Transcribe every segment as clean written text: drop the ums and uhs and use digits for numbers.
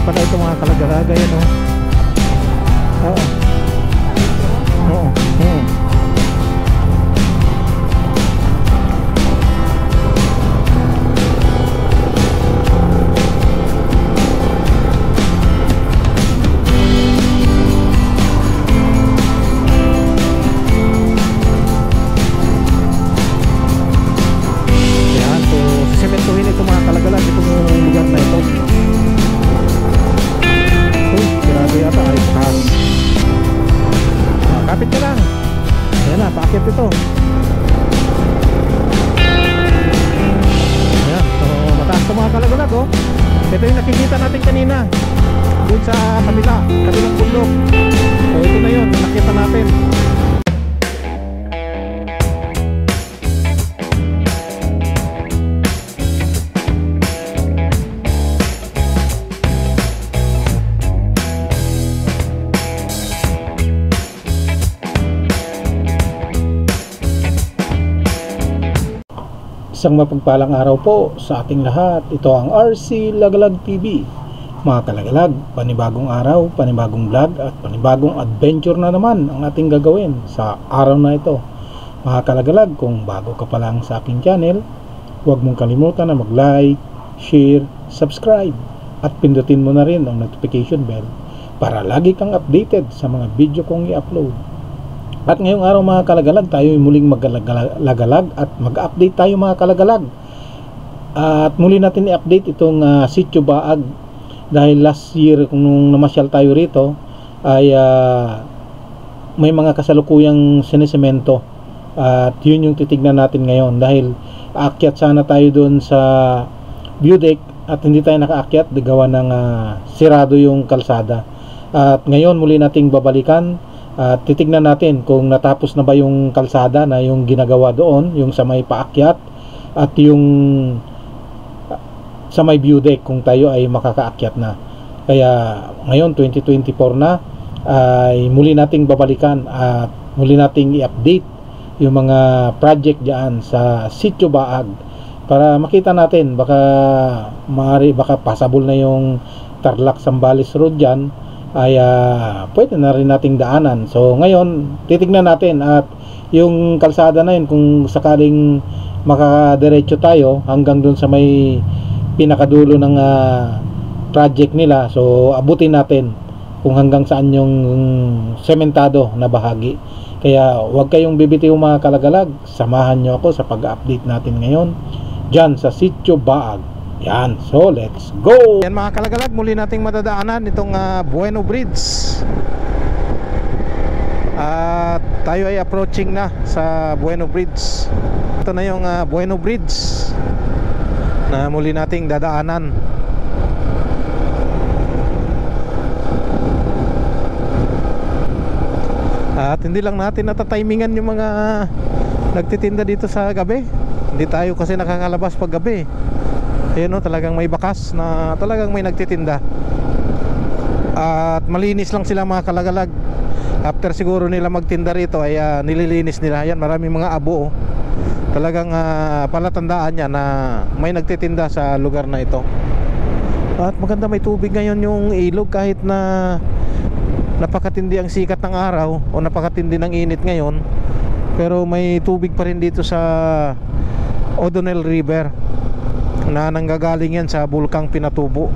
pala ito mga kalagalaga yan, oh. Oo. Oo. Oo. Paakit ito. Ayan, so mataas ito mga kalagalag, oh. Ito yung nakikita natin kanina dun sa kabilang bundok. So ito na yun, nakita natin. Isang mapagpalang araw po sa ating lahat. Ito ang RC Lagalag TV. Mga kalagalag, panibagong araw, panibagong vlog at panibagong adventure na naman ang ating gagawin sa araw na ito. Mga kalagalag, kung bago ka pa lang sa aking channel, huwag mong kalimutan na mag-like, share, subscribe at pindutin mo na rin ang notification bell para lagi kang updated sa mga video kong i-upload. At ngayong araw mga kalagalag, tayo muling maglagalag at mag-update tayo mga kalagalag. At muli natin i-update itong Sitio Baag. Dahil last year kung namasyal tayo rito ay may mga kasalukuyang sinisemento. At yun yung titignan natin ngayon. Dahil aakyat sana tayo doon sa view deck at hindi tayo nakaakyat. Gawa ng sirado yung kalsada. At ngayon muli nating babalikan. At titignan natin kung natapos na ba yung kalsada na yung ginagawa doon, yung sa may paakyat at yung sa may view deck kung tayo ay makakaakyat na. Kaya ngayon 2024 na ay muli nating babalikan at muli nating i-update yung mga project diyan sa Sitio Baag para makita natin baka passable na yung Tarlac Zambales Road diyan ay pwede na rin nating daanan. So ngayon titignan natin at yung kalsada na yun kung sakaling makadiretso tayo hanggang dun sa may pinakadulo ng project nila. So abutin natin kung hanggang saan yung sementado na bahagi. Kaya huwag kayong bibitiw mga kalagalag, samahan nyo ako sa pag-update natin ngayon dyan sa Sitio Baag. Yan, so let's go! Yan mga kalagalag, muli nating madadaanan itong Bueno Bridge. At tayo ay approaching na sa Bueno Bridge. Ito na yung Bueno Bridge na muli nating dadaanan. At hindi lang natin natatimingan yung mga nagtitinda dito sa gabi. Hindi tayo kasi nakakalabas pag gabi. Ayan o, talagang may bakas na talagang may nagtitinda. At malinis lang sila mga kalagalag. After siguro nila magtinda rito ay nililinis nila. Ayan, maraming mga abo. Talagang palatandaan niya na may nagtitinda sa lugar na ito. At maganda, may tubig ngayon yung ilog kahit na napakatindi ang sikat ng araw o napakatindi ng init ngayon. Pero may tubig pa rin dito sa O'Donnell River na nanggagaling yan sa Bulkang Pinatubo.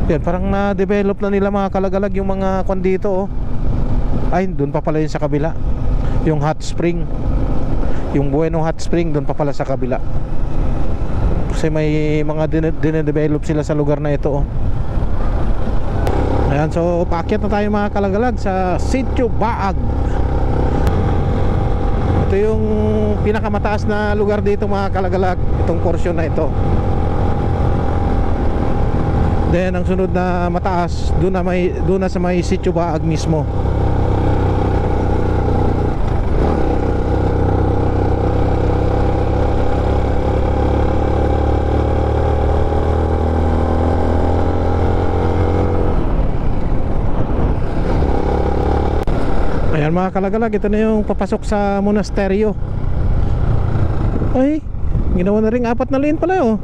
Yan, parang na-develop na nila mga kalagalag yung mga kwan dito, oh. Ay, doon pa pala yun sa kabila. Yung hot spring, yung Bueno hot spring, doon pa pala sa kabila. Kasi may mga dinedevelop sila sa lugar na ito, oh. Ayan, so paakyat na tayo mga kalagalag sa Sitio Baag. Ito yung pinakamataas na lugar dito mga kalagalag, itong portion na ito. Then ang sunod na mataas doon na sa may Sitio Baag mismo. Ayan mga kalagalag, ito na yung papasok sa monasteryo. Ay, ginawa na rin 4 na lane pala, oh.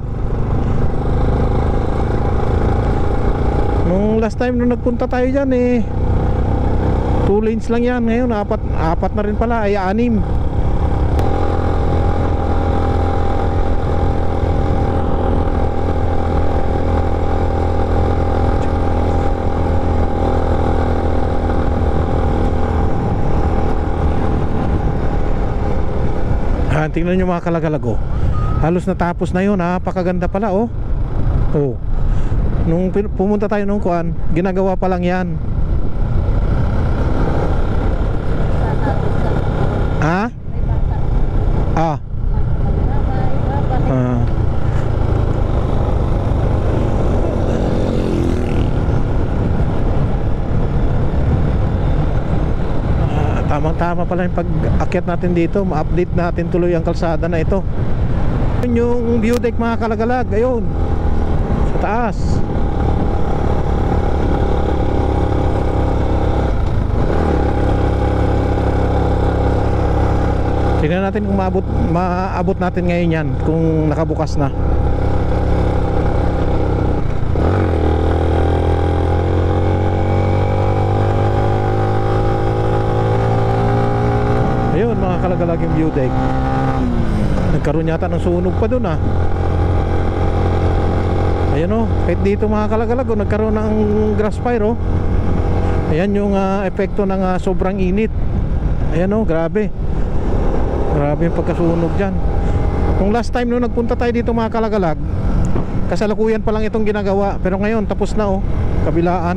Nung last time nung nagpunta tayo dyan 2 lanes lang yan. Ngayon apat na rin pala, ay 6. Tingnan nyo mga kalagalag, halos natapos na yun. Napakaganda pala nung pumunta tayo nung kuan, ginagawa pa lang yan. Tamang-tama pala yung pag-akyat natin dito. Ma-update natin tuloy ang kalsada na ito. Yun yung view deck mga kalagalag. Ayun, sa taas. Tingnan natin kung maabot natin ngayon yan, kung nakabukas na. Ayun mga kalagalag yung view deck. Nagkaroon yata ng sunog pa dun Ayun kahit dito mga kalagalag nagkaroon ng grass fire Ayan yung epekto ng sobrang init. Ayan grabe. Grabe yung pagkasunog dyan. Kung last time nung nagpunta tayo dito mga kalagalag, kasalukuyan pa lang itong ginagawa. Pero ngayon tapos na kabilaan.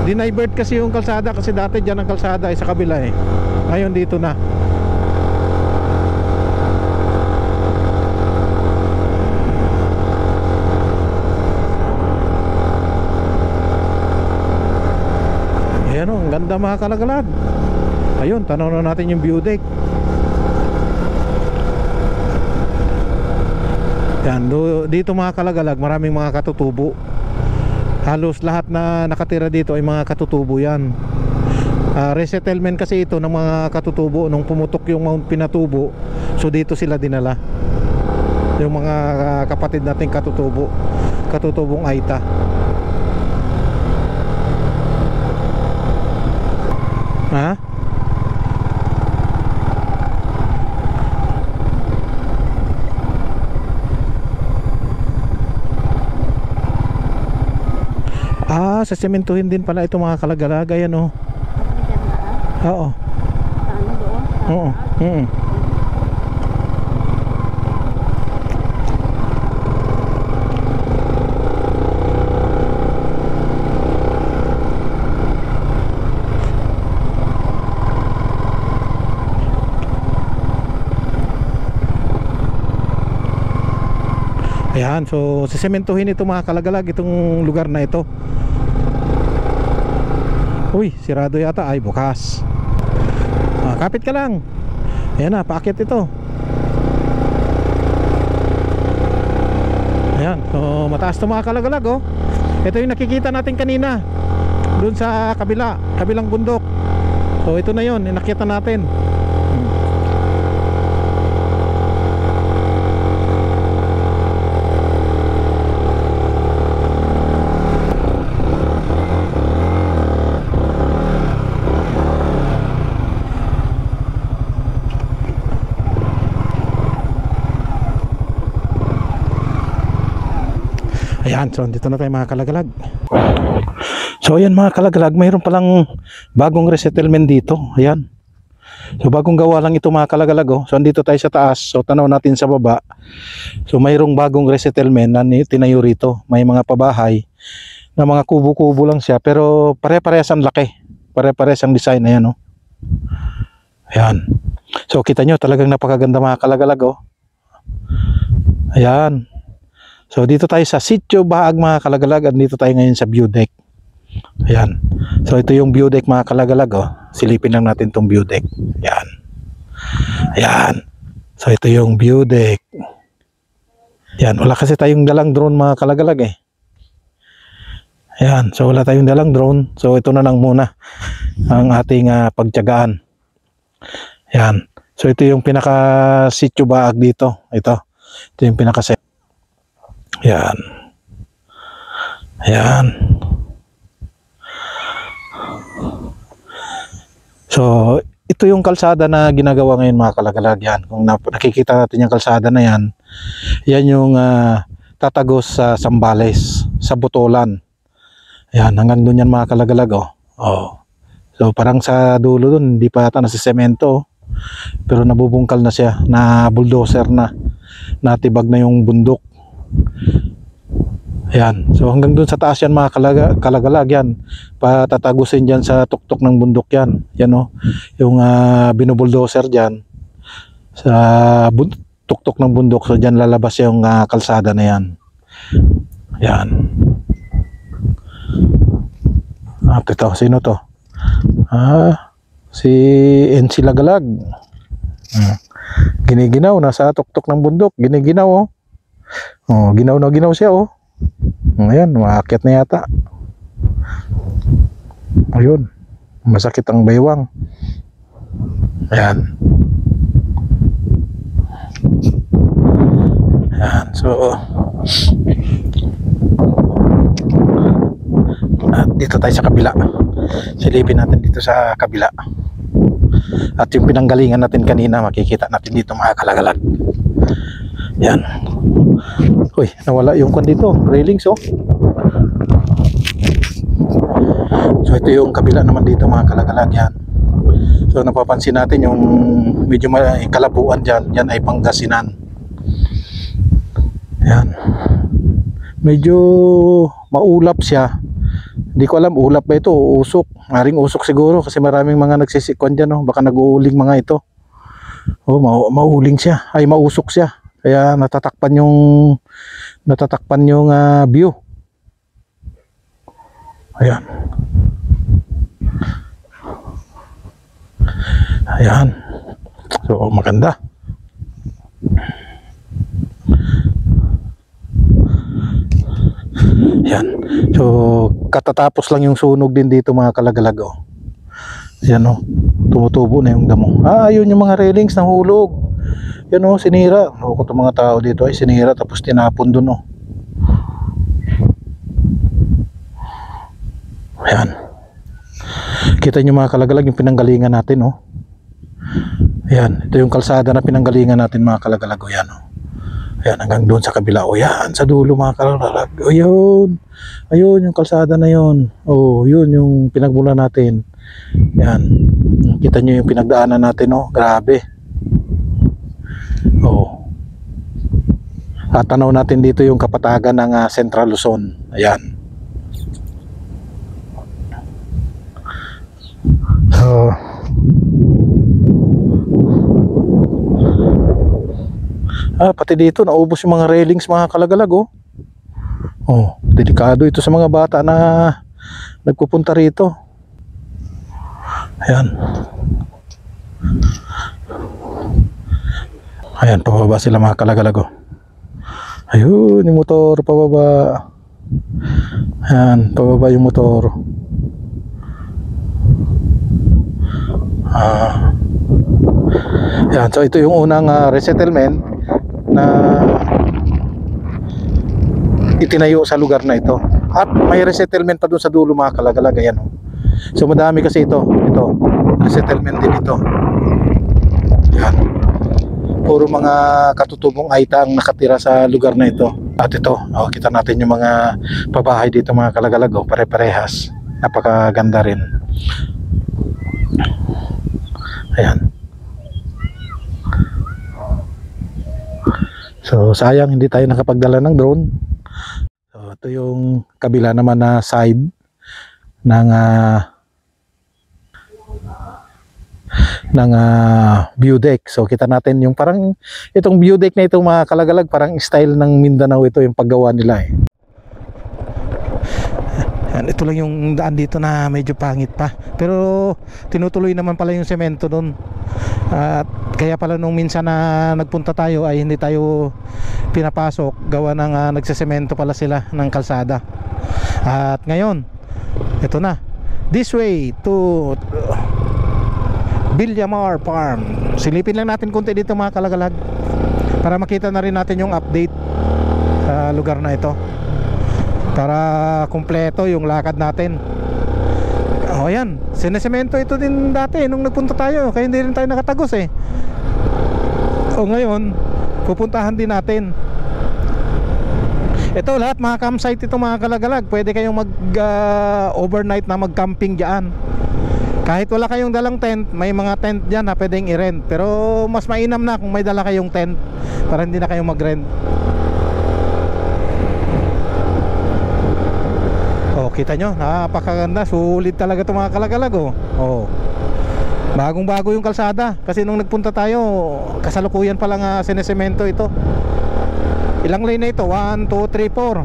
Dinivert kasi yung kalsada, kasi dati dyan ang kalsada ay sa kabila Ngayon dito na. Ayan ang ganda mga kalagalag. Ayun, tanaw na natin yung view deck. Yan, dito mga kalagalag, maraming mga katutubo. Halos lahat na nakatira dito ay mga katutubo yan. Resettlement kasi ito ng mga katutubo. Nung pumutok yung Mount Pinatubo, so dito sila dinala. Yung mga kapatid nating katutubong Aita. Sa sementuhin din pala ito mga kalagalag. Ayan Oo. Oo. Ayan, so sisementuhin ito mga kalagalag, itong lugar na ito. Uy, sirado yata. Ay, bukas. Kapit ka lang. Ayan na, paakyat ito. Ayan, so mataas ito mga kalagalag Ito yung nakikita natin kanina doon sa kabilang bundok. So ito na yun, nakita natin. Ayan, so dito na tayo mga kalagalag. So ayan mga kalagalag, mayroon palang bagong resettlement dito. Ayan. So bagong gawa lang ito mga kalagalag So andito tayo sa taas. So tanaw natin sa baba. So mayroong bagong resettlement na tinayo rito. May mga pabahay na mga kubo-kubo lang siya, pero pare-parehas ang laki. Pare-parehas ang design. Ayan Ayan. So kita nyo, talagang napakaganda mga kalagalag Ayan. So dito tayo sa Sitio Baag mga kalagalag, at dito tayo ngayon sa view deck. Ayan. So ito yung view deck mga kalagalag Silipin lang natin tong view deck. Ayan. Ayan. So ito yung view deck. Ayan, wala kasi tayong dalang drone mga kalagalag Ayan, so wala tayong dalang drone. So ito na lang muna ang ating pagtiyagaan. Ayan. So ito yung pinaka Sitio Baag dito. Ito yung pinaka set. Yan. Ayan. So, ito yung kalsada na ginagawa ngayon mga kalagalag yan. Kung nakikita natin yung kalsada na yan, yan yung tatagos sa Zambales, sa Botolan. Ayan, hanggang doon yan mga kalagalag. Oh. Oh. So, parang sa dulo doon, hindi pa yata nasisemento. Pero nabubungkal na siya, na bulldozer na. Natibag na yung bundok. Ayan. So hanggang dun sa taas yan mga kalagalag yan. Patatagusin dyan sa tuktok ng bundok yan. Yan o. Yung binubuldoser dyan. Sa tuktok ng bundok. So dyan lalabas yung kalsada na yan. Ayan. At ito. Sino to? Si NC Lagalag. Giniginaw. Nasa tuktok ng bundok. Giniginaw o. Oh, ginaw na ginaw siya oh. Ayan, maakyat na yata. Ayun, masakit ang baywang. Ayan. Ayan, so at dito tayo sa kabila. Silipin natin dito sa kabila. At yung pinanggalingan natin kanina, makikita natin dito mga kalagalag. Yan. Uy, nawala yung kwan dito, railings oh. So ito yung kabila naman dito mga kalagalag yan. So napapansin natin yung medyo kalabuan dyan, yan ay Pangasinan. Yan. Medyo maulap siya. Hindi ko alam, ulap ba ito o usok. Maring usok siguro kasi maraming mga nagsisikwan dyan oh. Baka nag-uuling mga ito. Oh, mauling siya, ay mausok siya. Kaya natatakpan yung view. Ayan. Ayan. So maganda. Ayan. So katatapos lang yung sunog din dito mga kalagalag oh. Ayan oh. Tumutubo na yung damo. Ayun yung mga railings nahulog. Yan o, sinira. Ako itong mga tao dito ay sinira tapos tinapon dun o. Ayan. Kita nyo mga kalagalag yung pinanggalingan natin o. Ayan, ito yung kalsada na pinanggalingan natin mga kalagalag o. Yan o. Ayan, hanggang doon sa kabila o. Yan, sa dulo mga kalagalag. O yun. Ayun yung kalsada na yun. O, yun yung pinagmula natin. Yan. Kita nyo yung pinagdaanan natin o. Grabe. Oh. At tanaw natin dito yung kapatagan ng Central Luzon. Ayan. So pati dito naubos yung mga railings mga kalagalag oh. Oh, delikado ito sa mga bata na nagpupunta rito. Ayan. Ayan, pababa sila mga kalagalag oh. Ayun, yung motor pababa. Ayan, pababa yung motor. Ayan, so ito yung unang resettlement na itinayo sa lugar na ito. At may resettlement pa dun sa dulo mga kalagalag. Ayan oh. So madami kasi ito resettlement din ito. Ayan. Puro mga katutubong Aita ang nakatira sa lugar na ito. At ito, oh, kita natin yung mga pabahay dito mga kalagalag oh, pare-parehas. Napakaganda rin. Ayan. So sayang hindi tayo nakapagdala ng drone. So ito yung kabila naman na side ng view deck. So kita natin yung parang itong view deck na ito mga kalagalag, parang style ng Mindanao ito yung paggawa nila eh. Yan, ito lang yung daan dito na medyo pangit pa, pero tinutuloy naman pala yung semento doon. At kaya pala nung minsan na nagpunta tayo ay hindi tayo pinapasok, gawa ng nagsesemento pala sila ng kalsada. At ngayon ito na, this way to Villamar Farm. Silipin lang natin konti dito mga kalagalag para makita na rin natin yung update sa lugar na ito. para kumpleto yung lakad natin. O yan, sinesemento ito din dati nung nagpunta tayo, kaya hindi rin tayo nakatagos eh. O ngayon, pupuntahan din natin. Ito lahat mga campsite ito mga kalagalag. Pwede kayong mag overnight na mag-camping dyan. Kahit wala kayong dalang tent, may mga tent dyan na pwedeng i-rent. Pero mas mainam na kung may dala kayong tent, para hindi na kayong mag-rent. Oh, kita nyo, napakaganda, sulit talaga itong mga kalagalag. Oh, bagong bago yung kalsada. Kasi nung nagpunta tayo, kasalukuyan pa lang sinesemento ito. Ilang lane na ito? 1, 2, 3, 4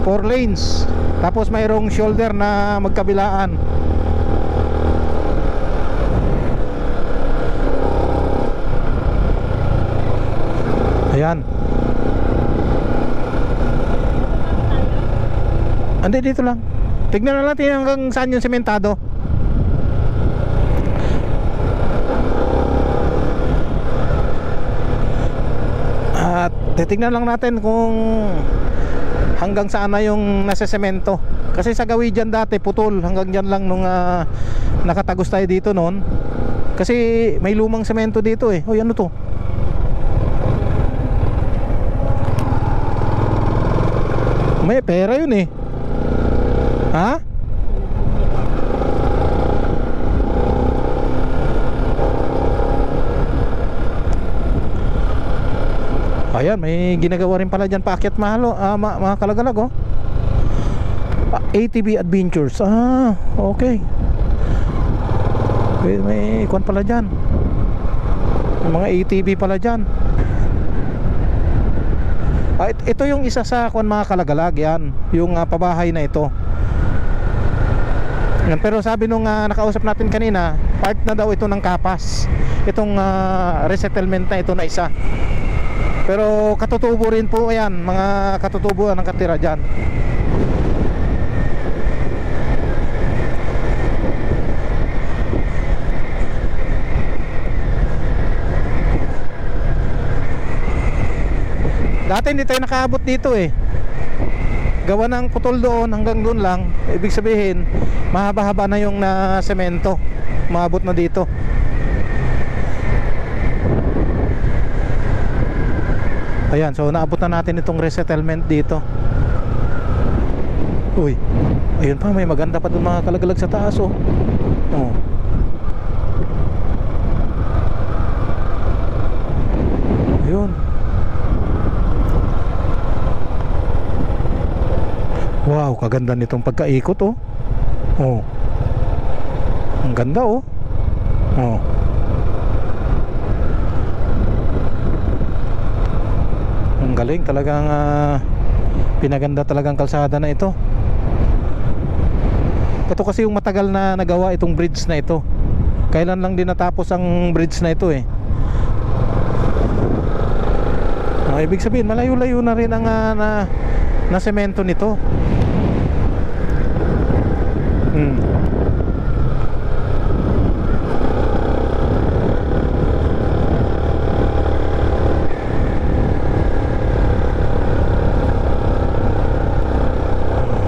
4 lanes. Tapos mayroong shoulder na magkabilaan. Ayan. Andi, dito lang. Tignan na natin hanggang saan yung sementado. At titignan lang natin kung hanggang saan na yung nasa semento. Kasi sa gawi dyan dati putol. Hanggang dyan lang nung nakatagos tayo dito noon. Kasi may lumang semento dito eh. Uy, ano to? May pera yun eh. Ha? Ayan, may ginagawa rin pala dyan paakyat mahalo, mga kalagalag oh. ATV Adventures. Okay. May ikon pala dyan. May mga ATV pala dyan. Ito yung isa sa kuan mga kalagalag, yan yung pabahay na ito. Yan, pero sabi nung nakausap natin kanina, part na daw ito ng Kapas. Itong resettlement na ito na isa. Pero katutubo rin po yan, mga katutubo ang nakatira dyan. Dati hindi tayo nakaabot dito eh. Gawa ng putol doon hanggang doon lang. Ibig sabihin mahaba-haba na yung na semento. Maabot na dito. Ayan, so naabot na natin itong resettlement dito. Uy, ayun pa, may maganda pa doon mga kalagalag sa taas oh. Oh. Ayun. Wow, kaganda nitong pagkaikot oh. Oh. Ang ganda oh. Oh. Ang galing talagang pinaganda talagang kalsada na ito. Ito kasi yung matagal na nagawa itong bridge na ito. Kailan lang din natapos ang bridge na ito eh. Ibig sabihin malayo-layo na rin ang na semento nito.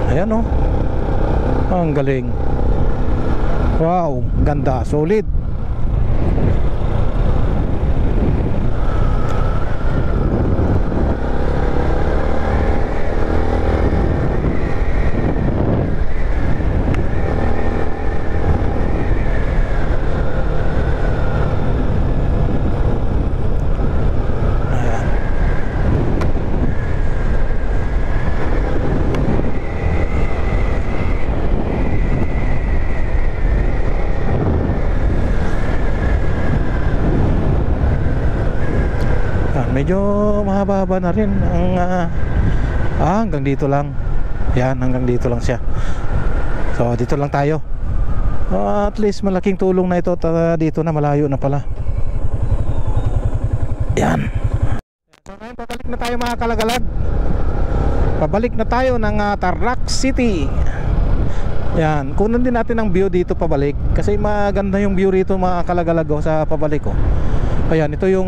Ayan oh. Ang galing. Wow, ganda, solid. Medyo mahaba-haba na rin ang hanggang dito lang. Yan, hanggang dito lang siya. So dito lang tayo. At least malaking tulong na ito. Dito na, malayo na pala. Yan. So ngayon pabalik na tayo mga kalagalag. Pabalik na tayo ng Tarlac City. Yan, kunan din natin ang view dito pabalik. Kasi maganda yung view rito mga kalagalag sa pabalik oh. Ayan, ito yung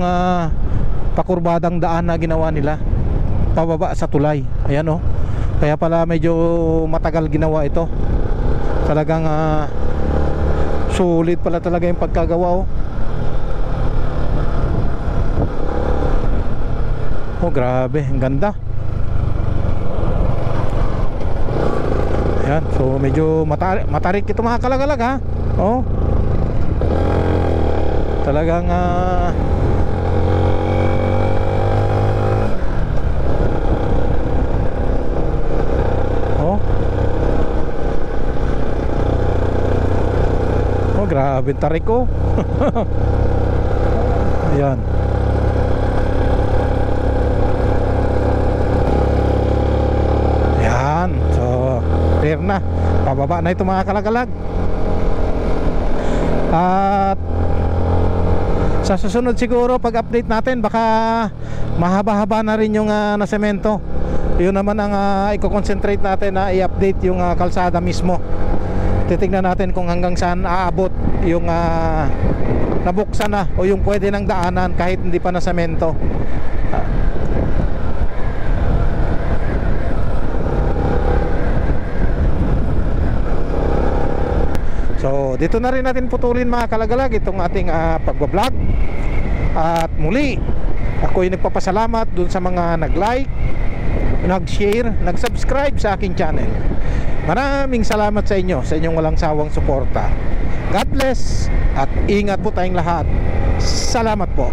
pakurbadang daan na ginawa nila pababa sa tulay. Ayan oh. Kaya pala medyo matagal ginawa ito. Talagang sulit pala talaga yung pagkagawa, oh. Oh, grabe, ang ganda. Ayan, so medyo matarik ito mga kalagalag, ha. Oh. Talagang oh. Oh, grabe tarik ko. Ayan. Ayan, so clear na. Pababa na ito mga kalagalag. At sa susunod siguro pag-update natin, baka mahaba-haba na rin yung nasemento. Yun naman ang i-concentrate natin na i-update yung kalsada mismo. Titignan natin kung hanggang saan aabot yung nabuksan na o yung pwede ng daanan kahit hindi pa nasemento. So dito na rin natin putulin mga kalagalag itong ating pagbablog. At muli, ako'y nagpapasalamat dun sa mga nag-like, nag-share, nag-subscribe sa aking channel. Maraming salamat sa inyo, sa inyong walang sawang suporta. God bless at ingat po tayong lahat. Salamat po.